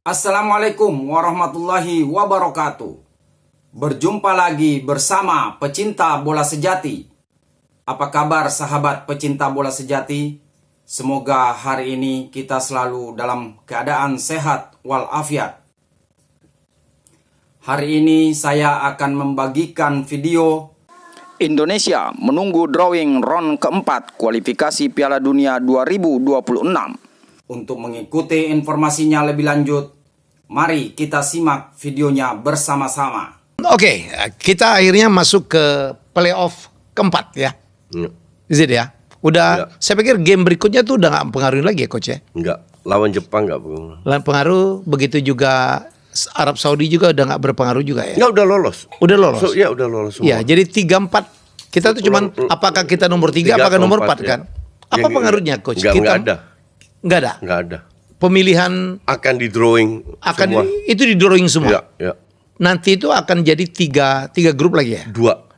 Assalamualaikum warahmatullahi wabarakatuh. Berjumpa lagi bersama pecinta bola sejati. Apa kabar sahabat pecinta bola sejati? Semoga hari ini kita selalu dalam keadaan sehat walafiat. Hari ini saya akan membagikan video Indonesia menunggu drawing round keempat kualifikasi Piala Dunia 2026. Untuk mengikuti informasinya lebih lanjut, mari kita simak videonya bersama-sama. Oke, kita akhirnya masuk ke playoff keempat ya. Is it ya? Udah, saya pikir game berikutnya tuh udah gak pengaruh lagi ya coach ya? Enggak, lawan Jepang enggak. Pengaruh, begitu juga Arab Saudi juga udah gak berpengaruh juga ya? Enggak, udah lolos. Udah lolos? Ya udah lolos semua. Ya, jadi 3-4. Kita tuh cuman apakah kita nomor 3 apakah nomor 4 kan? Apa pengaruhnya coach? Enggak ada. Enggak ada? Enggak ada. Pemilihan Akan di drawing semua. itu di drawing semua? Ya. Nanti itu akan jadi tiga grup lagi ya?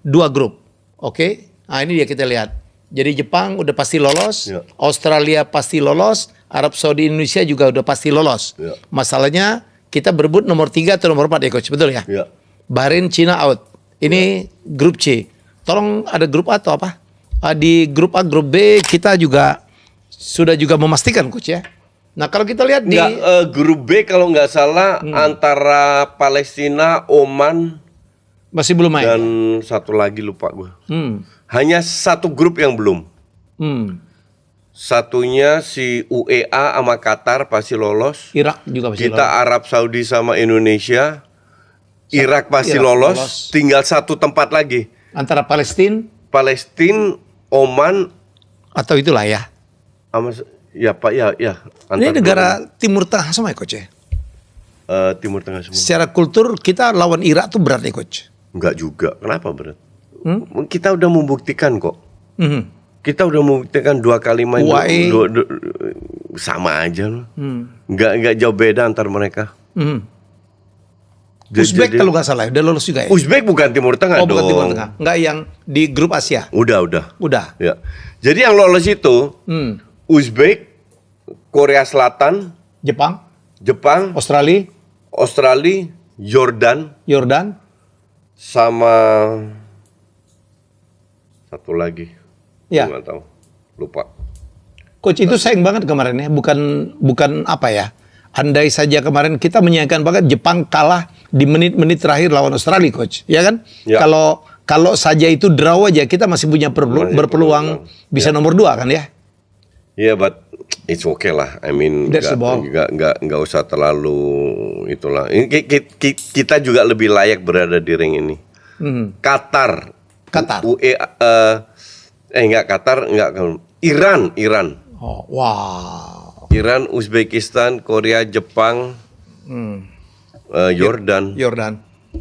Dua grup. Oke. Nah ini dia kita lihat. Jadi Jepang udah pasti lolos, Ya. Australia pasti lolos, Arab Saudi Indonesia juga udah pasti lolos. Ya. Masalahnya kita berebut nomor 3 atau nomor 4 ya coach, betul ya? Ya. Bahrain, Cina out. Ini grup C. Tolong ada grup A atau apa? Di grup A, grup B kita juga sudah juga memastikan coach ya. Nah kalau kita lihat di Grup B kalau nggak salah antara Palestina, Oman masih belum main. dan satu lagi lupa gue. Hmm. Hanya satu grup yang belum. Hmm. Satunya si UEA sama Qatar pasti lolos. Irak juga masih Kita lolos. Arab Saudi sama Indonesia. Irak pasti Irak lolos. lolos. Tinggal satu tempat lagi. Antara Palestina Palestina, Oman, atau itulah ya. sama ya Pak ya. Ini Antar negara Timur Tengah semua ya coach ya. Timur Tengah semua. Secara kultur kita lawan Irak tuh berat ya coach. Enggak juga. Kenapa berat? Kita udah membuktikan kok. Mhm. Kita udah membuktikan 2 kali main UAE. sama aja loh. Enggak jauh beda antar mereka. Mhm. Jadi- Uzbek kalau nggak salah udah lolos juga ya. Uzbek bukan Timur Tengah Oh bukan dong. Timur Tengah. Nggak yang di grup Asia. Udah. Udah. Ya. Jadi yang lolos itu Uzbek, Korea Selatan, Jepang, Jepang, Australia, Australia, Jordan, Yordan. sama satu lagi. Ya. Nggak tahu. Lupa. Coach itu sayang banget kemarin ya. Bukan apa ya. Andai saja kemarin kita menyayangkan banget Jepang kalah di menit-menit terakhir lawan Australia coach. Ya kan? Ya. Kalau saja itu draw aja kita masih punya Masih berpeluang berpeluang. bisa nomor 2 kan ya? Yeah, but it's okay lah. I mean, That's the ball. nggak usah terlalu itulah. Kita juga lebih layak berada di ring ini. Qatar. Nggak Qatar, nggak Iran. Oh, wow. Iran, Uzbekistan, Korea, Jepang, Yordan,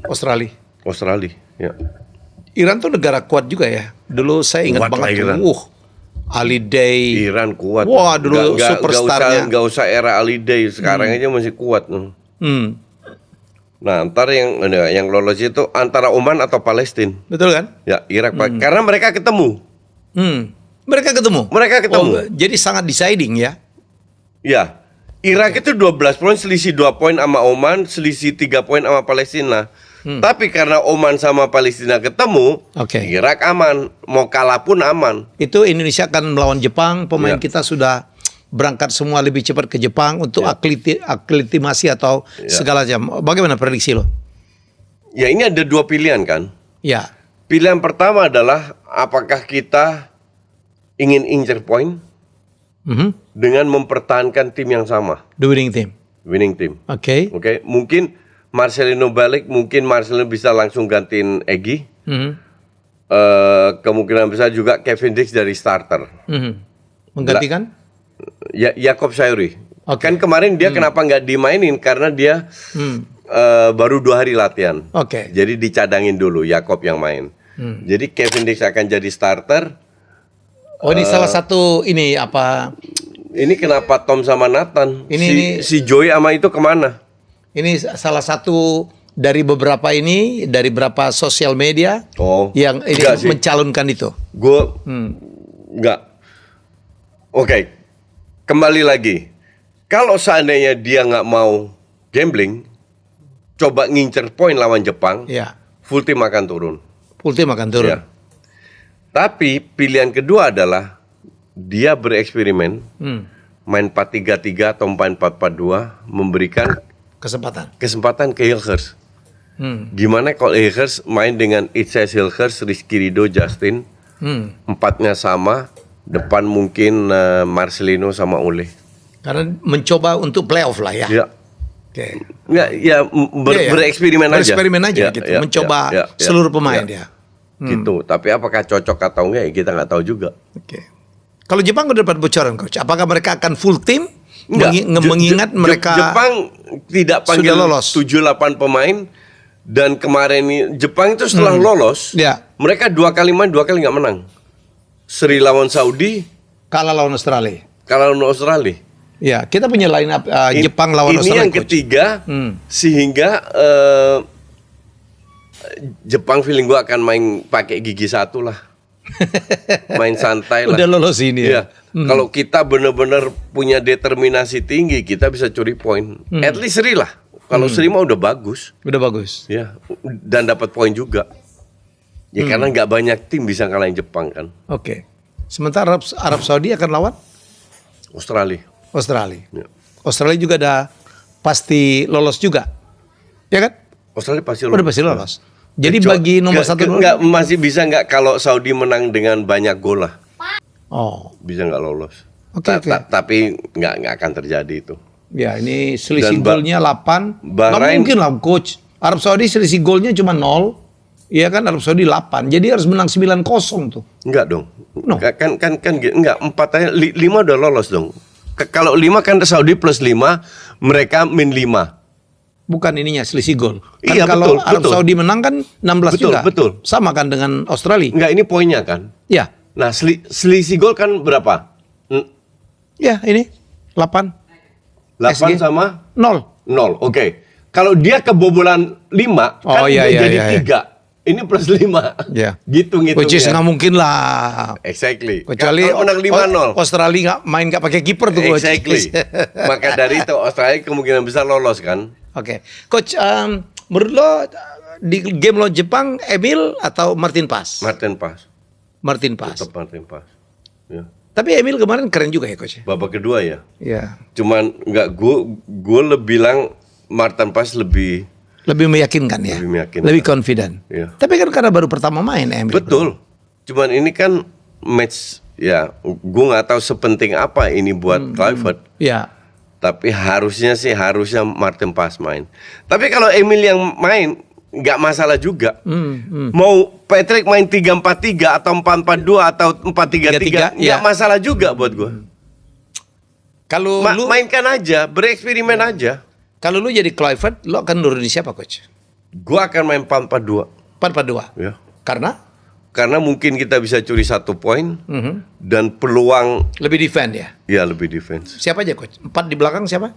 Australia. Australia. Ya. Iran tuh negara kuat juga ya. Dulu saya ingat Kuat lah banget Iran. tuh. Ali Day. Iran kuat. Wah, dulu superstarnya. Nggak usah era Ali Day. Sekarang aja masih kuat. Hmm, Nah, ntar yang lolos itu antara Oman atau Palestina. betul kan? Ya, Irak. Karena mereka ketemu. Mereka ketemu. Oh, jadi sangat deciding ya. Ya. Irak itu 12 poin, selisih 2 poin sama Oman, selisih 3 poin sama Palestina. Tapi karena Oman sama Palestina ketemu, Oke. Irak aman. Mau kalah pun aman. Itu Indonesia akan melawan Jepang. Pemain Ya. kita sudah berangkat semua lebih cepat ke Jepang untuk aklimatisasi atau segala macam. Bagaimana prediksi lo? Ya, ini ada 2 pilihan kan. Ya. Pilihan pertama adalah apakah kita ingin incer poin dengan mempertahankan tim yang sama, The winning team. winning team. Oke. Oke, mungkin Marcelino balik, mungkin Marcelino bisa langsung gantiin Egy. Kemungkinan besar juga Kevin Dix dari starter. Menggantikan? Ya, Jakob Sayuri. Oke. Kan kemarin dia kenapa nggak dimainin? Karena dia baru 2 hari latihan. Oke. Jadi dicadangin dulu Jakob yang main. Jadi Kevin Dix akan jadi starter. Oh ini salah satu ini apa? Ini kenapa Tom sama Nathan? Ini- si Joey sama itu kemana? Ini salah satu dari beberapa dari beberapa sosial media Oh, yang ini enggak sih. mencalonkan itu. Gue nggak. Oke, kembali lagi. Kalau seandainya dia nggak mau gambling, coba ngincer poin lawan Jepang, Ya. full team akan turun. Full team akan turun. Ya. Tapi pilihan kedua adalah dia bereksperimen, main 4-3-3 atau main 4-4-2, memberikan kesempatan ke Hilgers. Gimana kalau Hilgers main dengan Itses, Hilgers, Rizky Ridho, Justin, empatnya sama, depan mungkin Marcelino sama Ole. Karena mencoba untuk playoff lah ya. Ya. Oke. Nggak, ya, bereksperimen aja. Bereksperimen aja gitu, mencoba seluruh pemain dia. Gitu. Tapi apakah cocok atau enggak ya kita nggak tahu juga. Oke. Kalau Jepang udah dapat bocoran coach, apakah mereka akan full team? Enggak. Mengingat mereka Jepang tidak panggil sudah lolos 7-8 pemain, dan kemarin ini Jepang itu setelah lolos, Ya. mereka 2 kali main 2 kali nggak menang. Seri lawan Saudi, kalah lawan Australia. kalah lawan Australia. Ya, kita punya line up Jepang lawan Ini Australia. yang coach. ketiga, sehingga Jepang feeling gua akan main pakai gigi satu lah, main santai lah. Udah lolos ini Iya. ya. Kalau kita benar-benar punya determinasi tinggi, kita bisa curi poin. At least seri lah. Kalau seri mah udah bagus. Udah bagus. Ya, dan dapat poin juga. Ya karena nggak banyak tim bisa ngalahin Jepang kan. Oke. Sementara Arab Saudi akan lawan Australia. Australia. Ya. Australia juga ada pasti lolos juga. Ya kan? Australia pasti Udah pasti lolos. Jadi Kecuali- bagi nomor nggak- satu nggak, masih bisa nggak kalau Saudi menang dengan banyak gol lah. Oh, Bisa nggak lolos. Oke, oke. Tapi nggak akan terjadi itu. ya ini selisih Dan golnya 8. Nggak Bahrain- mungkin lah coach. Arab Saudi selisih golnya cuma 0. Iya kan, Arab Saudi 8. Jadi harus menang 9-0 tuh. Enggak dong. No. Kan enggak, 4 aja 5 udah lolos dong. Kalau 5 kan Saudi plus 5, mereka min 5. Bukan ininya selisih gol. Kan Iya, kalau betul, Arab betul. Saudi menang kan 16 Betul, juga. betul. Sama kan dengan Australia. Enggak, ini poinnya kan. Ya. Nah, selisih gol kan berapa? Ya, ini 8 8 SG. sama 0. 0. Oke. Kalau dia kebobolan 5, kan Oh, iya, dia iya, jadi iya, iya. 3. Ini plus 5. Ya. Gitu Which is ngitungnya. nggak mungkin lah. Exactly. Kecuali Kalau menang 5-0. Australia nggak pakai kiper tuh coach. Exactly. Maka dari itu Australia kemungkinan besar lolos kan. Oke, coach, menurut lo di game lo Jepang, Emil atau Martin Paes? Martin Paes. Martin Paes. Tetap Martin Paes. Ya. Tapi Emil kemarin keren juga ya coach. Babak kedua ya. Iya. Cuman nggak gue lebih bilang Martin Paes lebih Lebih meyakinkan ya. Lebih meyakinkan. Lebih confident. Iya. Tapi kan karena baru pertama main Emil. betul. Cuman ini kan match ya, gue nggak tahu sepenting apa ini buat Kluivert. Iya. Tapi harusnya Martin Paes main. Tapi kalau Emil yang main nggak masalah juga. Mau Patrick main 3-4-3 atau 4-4-2 atau 4-3-3 iya. nggak masalah juga buat gue. Kalau lu Mainkan aja, bereksperimen aja. kalau lu jadi Kluivert, lu akan nurunin siapa coach? Gue akan main 4-4-2. 4-4-2. Ya. Karena mungkin kita bisa curi 1 poin dan peluang lebih defend ya. ya lebih defense. Siapa aja coach? 4 di belakang siapa?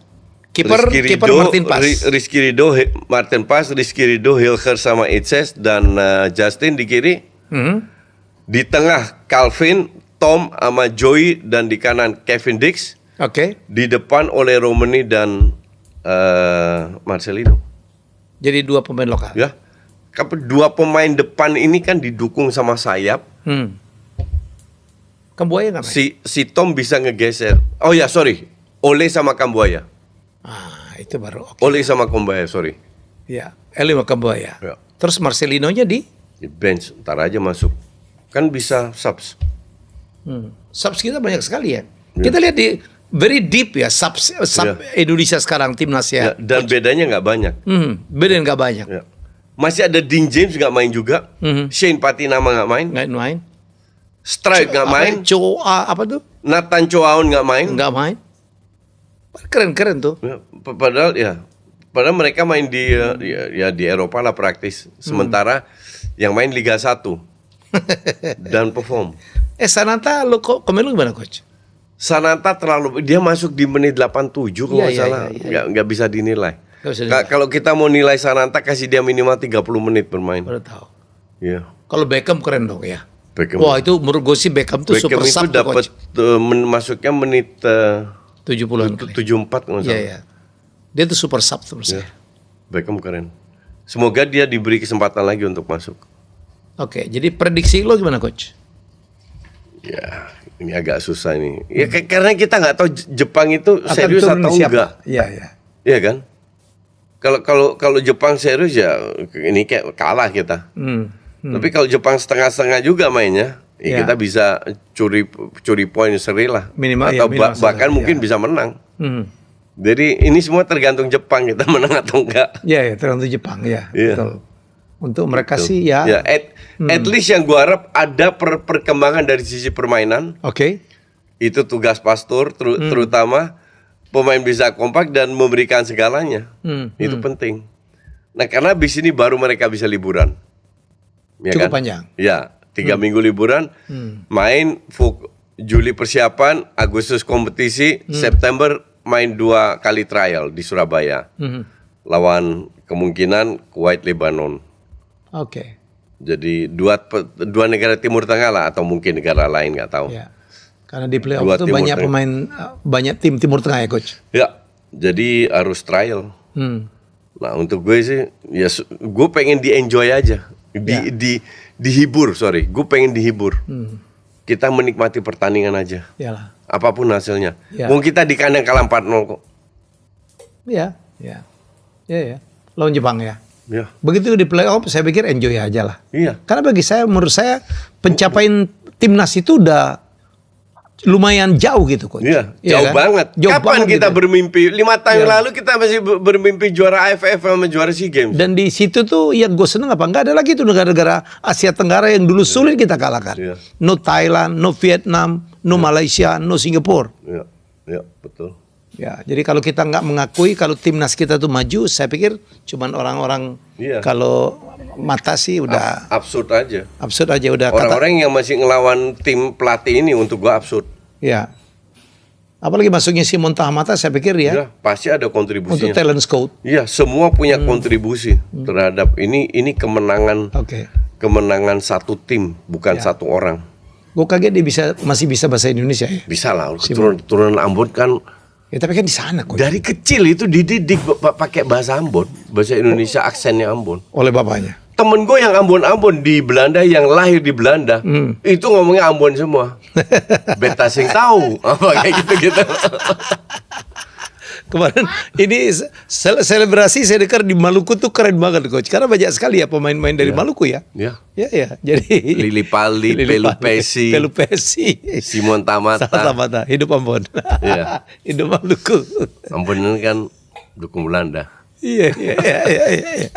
Kiper Martin Paes. Rizky Ridho, Martin Paes, Rizky Ridho, Hilgers sama Itses dan Justin di kiri. Di tengah Calvin, Tom sama Joey, dan di kanan Kevin Dix. Oke. Di depan oleh Romani dan Marcelino. Jadi 2 pemain lokal. Ya. 2 pemain depan ini kan didukung sama sayap. Kambuaya nggak main? Si Tom bisa ngegeser. Oh ya, sorry. Ole sama Kambuaya. Itu baru. Oke. Ole sama Kambuaya, sorry. Ya, Eli sama Kambuaya. Ya. Terus Marcelino-nya di Di bench, ntar aja masuk. Kan bisa subs. subs kita banyak sekali ya. Ya. Kita lihat di very deep ya subs Ya. Indonesia sekarang timnas ya. Dan bedanya nggak banyak. Beda nggak banyak. Ya. Masih ada Dean James nggak main juga. Shane Patinama nggak main. Nggak main. Strike nggak main. Apa tuh? Nathan Choaon nggak main. Nggak main. Keren-keren tuh. Ya, padahal mereka main di di Eropa lah praktis. Sementara yang main Liga 1 dan perform. Sananta lu kok komen lu gimana coach? Sananta dia masuk di menit 87 kalau nggak Iya, salah. iya. Nggak bisa dinilai. Nggak bisa dinilai. Kalau kita mau nilai Sananta, kasih dia minimal 30 menit bermain. Baru tahu. Iya. Kalau Beckham keren dong ya. Beckham. Wah itu menurut gue sih Beckham tuh Beckham super itu sub tuh dapat coach. masuknya menit 70-an kali. 74 kalau nggak Iya salah. ya. Dia tuh super sub menurut Ya. saya. Beckham keren. Semoga dia diberi kesempatan lagi untuk masuk. Oke, jadi prediksi lo gimana coach? Ya, ini agak susah nih. Ya karena kita nggak tahu Jepang itu Akan serius turun atau siapa? enggak. Iya, iya. Iya kan? Kalau Jepang serius ya ini kayak kalah kita. Tapi kalau Jepang setengah-setengah juga mainnya, Ya. kita bisa curi poin seri lah. Minimal, atau ya, minimal bahkan seri, mungkin ya. bisa menang. Hmm. Jadi ini semua tergantung Jepang kita menang atau enggak. Iya, ya, tergantung Jepang ya. Iya. Betul. Untuk mereka Tuh. sih ya. Ya, at least yang gua harap ada perkembangan dari sisi permainan. Oke. Itu tugas Pastur, terutama pemain bisa kompak dan memberikan segalanya. Itu penting. Nah, karena habis ini baru mereka bisa liburan. Ya Cukup kan? panjang. Ya, 3 minggu liburan, main Juli persiapan, Agustus kompetisi, September main 2 kali trial di Surabaya. Lawan kemungkinan Kuwait, Lebanon. Oke. Jadi dua negara Timur Tengah lah, atau mungkin negara lain, nggak tahu. Ya. Karena di playoff Dua itu Timur banyak Tengah. pemain, banyak tim Timur Tengah ya coach. Ya, jadi harus trial. Hmm. Nah, untuk gue sih, ya gue pengen di-enjoy aja. Dihibur, sorry. Gue pengen dihibur. Kita menikmati pertandingan aja. Iyalah. Apapun hasilnya. Ya. Wong kita di kandang kalah 4-0 kok. Iya, iya. Iya, ya. Lawan Jepang ya. Ya, Begitu di playoff saya pikir enjoy aja lah. iya. Karena bagi saya, menurut saya pencapaian timnas itu udah lumayan jauh gitu coach. Iya, Iya jauh kan? banget. Jauh Kapan banget kita gitu. bermimpi? 5 tahun Iya. lalu kita masih bermimpi juara AFF sama juara SEA Games. Dan di situ tuh yang gue seneng apa? Nggak ada lagi tuh negara-negara Asia Tenggara yang dulu sulit kita kalahkan. Iya. No Thailand, no Vietnam, no Malaysia, no Singapura. Iya, iya, betul. Ya, jadi kalau kita nggak mengakui kalau timnas kita tuh maju, saya pikir cuman orang-orang Iya. kalau mata sih udah Absurd aja. absurd aja udah kata. Orang-orang yang masih ngelawan tim pelatih ini untuk gua absurd. Ya. Apalagi masuknya Simon Tahamata, saya pikir Ya, ya pasti ada untuk kontribusinya. talent scout. Iya, semua punya kontribusi terhadap ini kemenangan Oke. kemenangan satu tim, bukan Ya. satu orang. Gue kaget dia masih bisa bahasa Indonesia ya. Bisa lah, keturunan Ambon kan Ya tapi kan di sana kok. dari kecil itu dididik pakai bahasa Ambon, bahasa Indonesia aksennya Ambon. Oleh bapaknya. Temen gue yang Ambon-Ambon di Belanda, yang lahir di Belanda, itu ngomongnya Ambon semua. Beta sing tahu, apa kayak gitu-gitu. Kemarin ini selebrasi saya dengar di Maluku tuh keren banget coach. Karena banyak sekali ya pemain-pemain dari Maluku ya. Ya, Ya ya. Jadi Lili Pali, Pelu Pesi, Simon Tamata. Tamata. Hidup Ambon. Iya. Hidup Maluku. Ambon ini kan dukung Belanda. Iya iya iya iya.